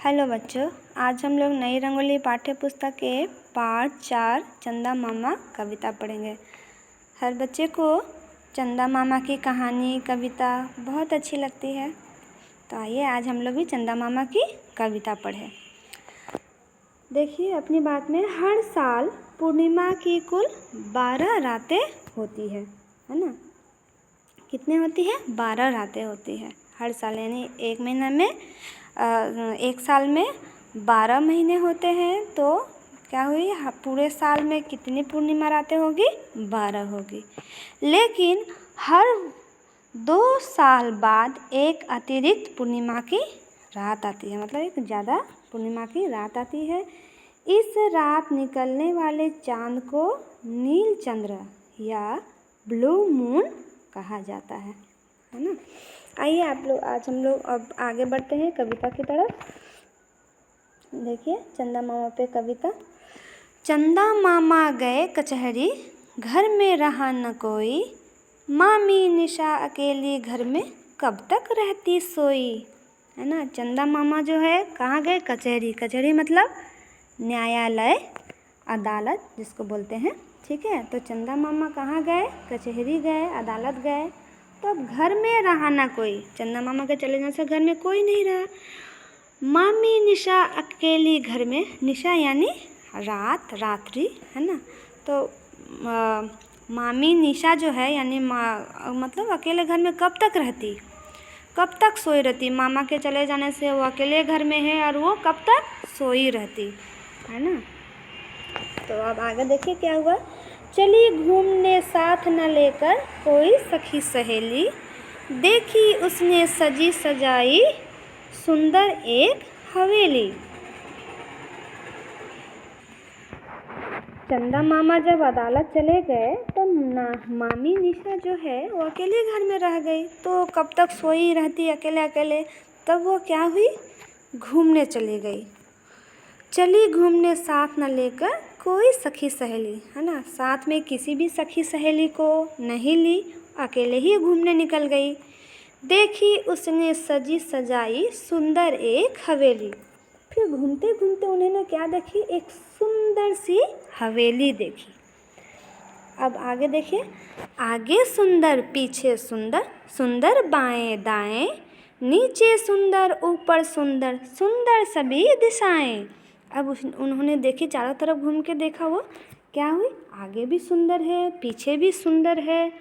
Hello बच्चों, आज हम लोग नई रंगोली पाठ्य पुस्तक के पाठ 4 चंदा मामा कविता पढ़ेंगे। हर बच्चे को चंदा मामा की कहानी कविता बहुत अच्छी लगती है, तो आइए आज हम लोग भी चंदा मामा की कविता पढ़ें। देखिए अपनी बात में, हर साल पूर्णिमा की कुल 12 रातें होती है ना। कितने होती है? 12 रातें होती है हर साल, यानी एक महीना में एक साल में 12 महीने होते हैं, तो क्या हुई, पूरे साल में कितनी पूर्णिमा रातें होगी? 12 होगी। लेकिन हर 2 साल बाद एक अतिरिक्त पूर्णिमा की रात आती है, मतलब एक ज़्यादा पूर्णिमा की रात आती है। इस रात निकलने वाले चांद को नील चंद्र या ब्लू मून कहा जाता है ना। आइए आज हम लोग अब आगे बढ़ते हैं कविता की तरफ। देखिए चंदा मामा पे कविता। चंदा मामा गए कचहरी, घर में रहा न कोई, मामी निशा अकेली घर में कब तक रहती सोई, है ना। चंदा मामा जो है कहाँ गए? कचहरी। कचहरी मतलब न्यायालय, अदालत जिसको बोलते हैं, ठीक है। तो चंदा मामा कहाँ गए? कचहरी गए, अदालत गए। तो अब घर में रहा ना कोई, चंदा मामा के चले जाने से घर में कोई नहीं रहा। मामी निशा अकेली घर में, निशा यानी रात, रात्रि, है ना। तो मामी निशा जो है यानी मतलब अकेले घर में कब तक रहती, कब तक सोई रहती। मामा के चले जाने से वो अकेले घर में है और वो कब तक सोई रहती, है ना। तो अब आगे देखिए क्या हुआ। चली घूमने साथ न लेकर कोई सखी सहेली, देखी उसने सजी सजाई सुंदर एक हवेली। चंदा मामा जब अदालत चले गए तो मामी निशा जो है वो अकेले घर में रह गई, तो कब तक सोई रहती अकेले अकेले। तब वो क्या हुई, घूमने चली गई। चली घूमने साथ न लेकर कोई सखी सहेली, है ना। साथ में किसी भी सखी सहेली को नहीं ली, अकेले ही घूमने निकल गई। देखी उसने सजी सजाई सुंदर एक हवेली। फिर घूमते घूमते उन्होंने क्या देखी? एक सुंदर सी हवेली देखी। अब आगे देखिए, आगे सुंदर पीछे सुंदर, सुंदर बाएं दाएं, नीचे सुंदर ऊपर सुंदर, सुंदर सभी दिशाएं। अब उन्होंने देखी, चारों तरफ घूम के देखा, वो क्या हुई, आगे भी सुंदर है, पीछे भी सुंदर है,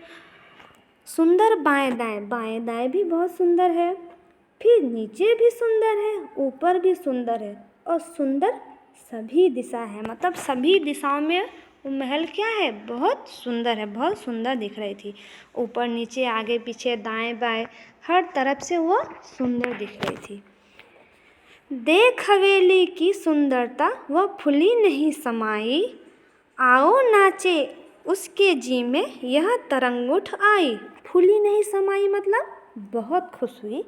सुंदर बाएं दाएं, बाएं दाएं भी बहुत सुंदर है, फिर नीचे भी सुंदर है, ऊपर भी सुंदर है, और सुंदर सभी दिशा है, मतलब सभी दिशाओं में वो महल क्या है, बहुत सुंदर है, बहुत सुंदर दिख रही थी। ऊपर नीचे आगे पीछे दाएं बाएं हर तरफ से वो सुंदर दिख रही थी। देख हवेली की सुंदरता वह फुली नहीं समाई, आओ नाचे उसके जी में यह तरंग उठ आई। फुली नहीं समाई मतलब बहुत खुश हुई,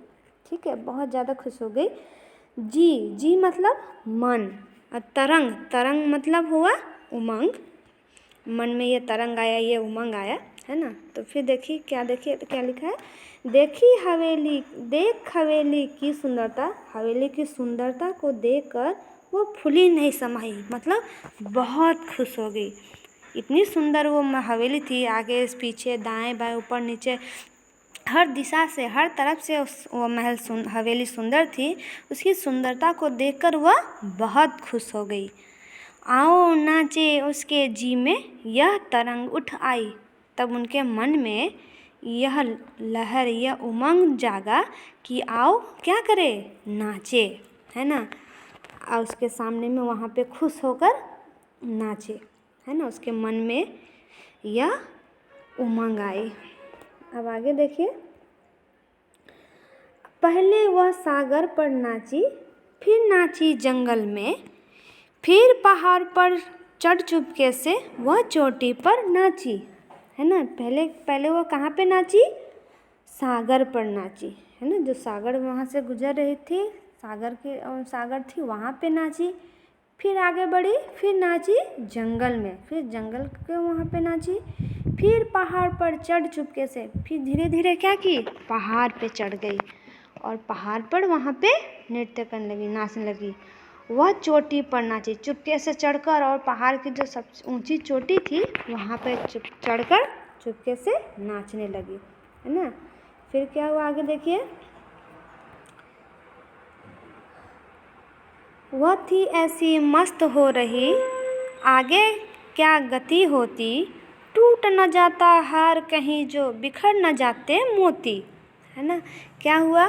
ठीक है, बहुत ज़्यादा खुश हो गई। जी, जी मतलब मन, और तरंग, तरंग मतलब हुआ उमंग, मन में ये तरंग आया, ये उमंग आया, है ना। तो फिर देखिए क्या लिखा है। देखी हवेली, देख हवेली की सुंदरता, हवेली की सुंदरता को देखकर वो फूली नहीं समाई, मतलब बहुत खुश हो गई। इतनी सुंदर वो हवेली थी, आगे पीछे दाएं बाएं ऊपर नीचे हर दिशा से, हर तरफ से वो हवेली सुंदर थी। उसकी सुंदरता को देखकर वह बहुत खुश हो गई। आओ नाचे उसके जी में यह तरंग उठ आई। तब उनके मन में यह लहर, यह उमंग जागा कि आओ क्या करे, नाचे, है ना। और उसके सामने में वहाँ पे खुश होकर नाचे, है ना। उसके मन में यह उमंग आई। अब आगे देखिए, पहले वह सागर पर नाची, फिर नाची जंगल में, फिर पहाड़ पर चढ़ चुपके से वह चोटी पर नाची, है ना। पहले वो कहाँ पे नाची? सागर पर नाची, है ना। जो सागर वहाँ से गुजर रही थी, सागर थी, वहाँ पे नाची। फिर आगे बढ़ी, फिर नाची जंगल में, फिर जंगल के वहाँ पे नाची, फिर पहाड़ पर चढ़ चुपके से, फिर धीरे धीरे क्या की, पहाड़ पे चढ़ गई। और पहाड़ पर वहाँ पे नृत्य करने लगी, नाचने लगी। वह चोटी पर नाची, चुपके से चढ़कर, और पहाड़ की जो सबसे ऊंची चोटी थी वहाँ पे चढ़कर चुपके से नाचने लगी, है ना। फिर क्या हुआ आगे देखिए। वह थी ऐसी मस्त हो रही, आगे क्या गति होती, टूट न जाता हार कहीं जो बिखर न जाते मोती, है ना। क्या हुआ,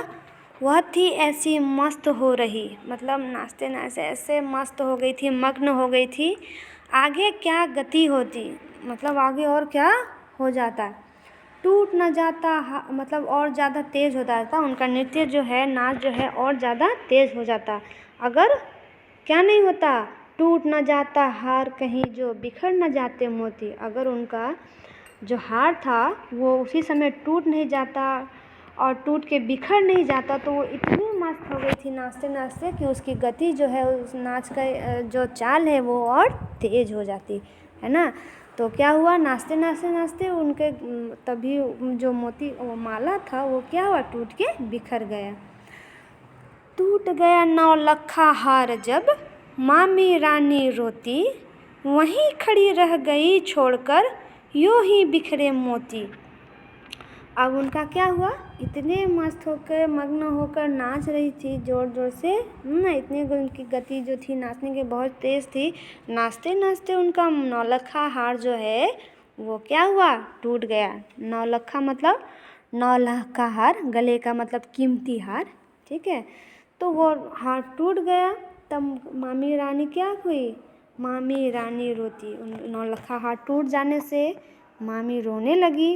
वह थी ऐसी मस्त हो रही, मतलब नाचते नाचते ऐसे मस्त हो गई थी, मग्न हो गई थी। आगे क्या गति होती, मतलब आगे और क्या हो जाता, टूट न जाता मतलब और ज़्यादा तेज़ हो जाता, उनका नृत्य जो है, नाच जो है और ज़्यादा तेज़ हो जाता। अगर क्या नहीं होता, टूट न जाता हार कहीं जो बिखर न जाते मोती, अगर उनका जो हार था वो उसी समय टूट नहीं जाता और टूट के बिखर नहीं जाता, तो वो इतनी मस्त हो गई थी नाचते नाचते कि उसकी गति जो है, उस नाच का जो चाल है वो और तेज़ हो जाती, है ना। तो क्या हुआ, नाचते नाचते नाचते उनके तभी जो मोती वो माला था वो क्या हुआ, टूट के बिखर गया। टूट गया 9 लखा हार जब मामी रानी रोती, वहीं खड़ी रह गई छोड़कर यूं ही बिखरे मोती। अब उनका क्या हुआ, इतने मस्त होकर मग्न होकर नाच रही थी जोर जोर से ना, इतनी उनकी गति जो थी नाचने की बहुत तेज़ थी। नाचते नाचते उनका 9 लखा हार जो है वो क्या हुआ, टूट गया। 9 लखा मतलब 9 लाख का हार, गले का मतलब कीमती हार, ठीक है। तो वो हार टूट गया, तब मामी रानी क्या हुई, मामी रानी रोती। 9 लखा हार टूट जाने से मामी रोने लगी,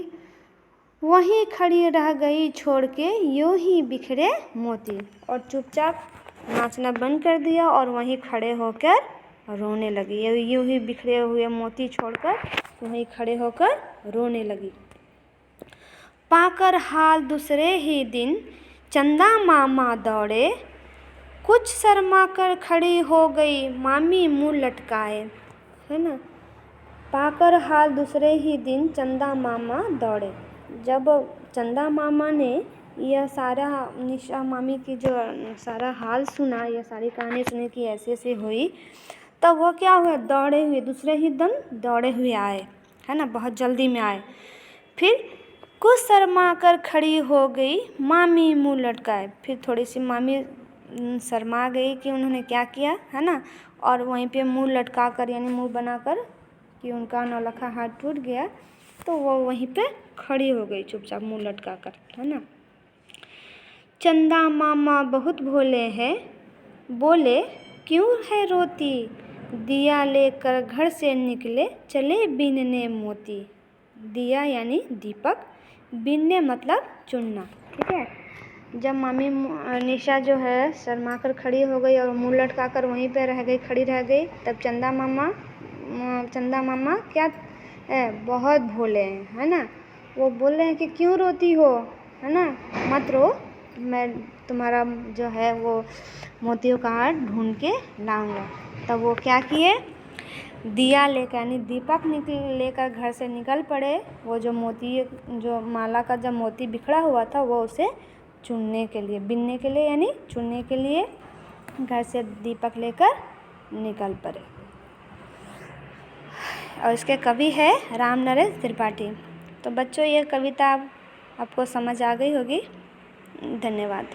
वहीं खड़ी रह गई छोड़ के यूं ही बिखरे मोती, और चुपचाप नाचना बंद कर दिया और वहीं खड़े होकर रोने लगी। यूं ही बिखरे हुए मोती छोड़कर वहीं खड़े होकर रोने लगी। पाकर हाल दूसरे ही दिन चंदा मामा दौड़े, कुछ शर्मा कर खड़ी हो गई मामी मुँह लटकाए, है ना। पाकर हाल दूसरे ही दिन चंदा मामा दौड़े, जब चंदा मामा ने यह सारा निशा मामी की जो सारा हाल सुना, यह सारी कहानी सुनी कि ऐसे ऐसे हुई, तब वो क्या हुआ, दौड़े हुए दूसरे ही दिन दौड़े हुए आए, है ना, बहुत जल्दी में आए। फिर कुछ शर्मा कर खड़ी हो गई मामी मुँह लटकाए, फिर थोड़ी सी मामी शर्मा गई कि उन्होंने क्या किया, है ना, और वहीं पे मुँह लटका कर यानी मुँह बनाकर कि उनका 9 लखा हार टूट गया, तो वो वहीं पे खड़ी हो गई चुपचाप मुँह लटका कर, है ना। चंदा मामा बहुत भोले हैं, बोले क्यों है रोती, दिया लेकर घर से निकले चले बीनने मोती। दिया यानी दीपक, बीनने मतलब चुनना, ठीक है। जब मामी निशा जो है शर्मा कर खड़ी हो गई और मुँह लटका कर वहीं पे रह गई, खड़ी रह गई, तब चंदा मामा क्या बहुत भोले हैं, है ना। वो बोल रहे हैं कि क्यों रोती हो, है ना, मत रो, मैं तुम्हारा जो है वो मोतियों का हार ढूंढ के लाऊंगा। तब वो क्या किए, दिया लेकर यानी दीपक लेकर घर से निकल पड़े। वो जो मोती जो माला का जब मोती बिखरा हुआ था वो उसे चुनने के लिए, बीनने के लिए यानी चुनने के लिए घर से दीपक लेकर निकल पड़े। और इसके कवि है राम नरेश त्रिपाठी। तो बच्चों ये कविता आपको समझ आ गई होगी। धन्यवाद।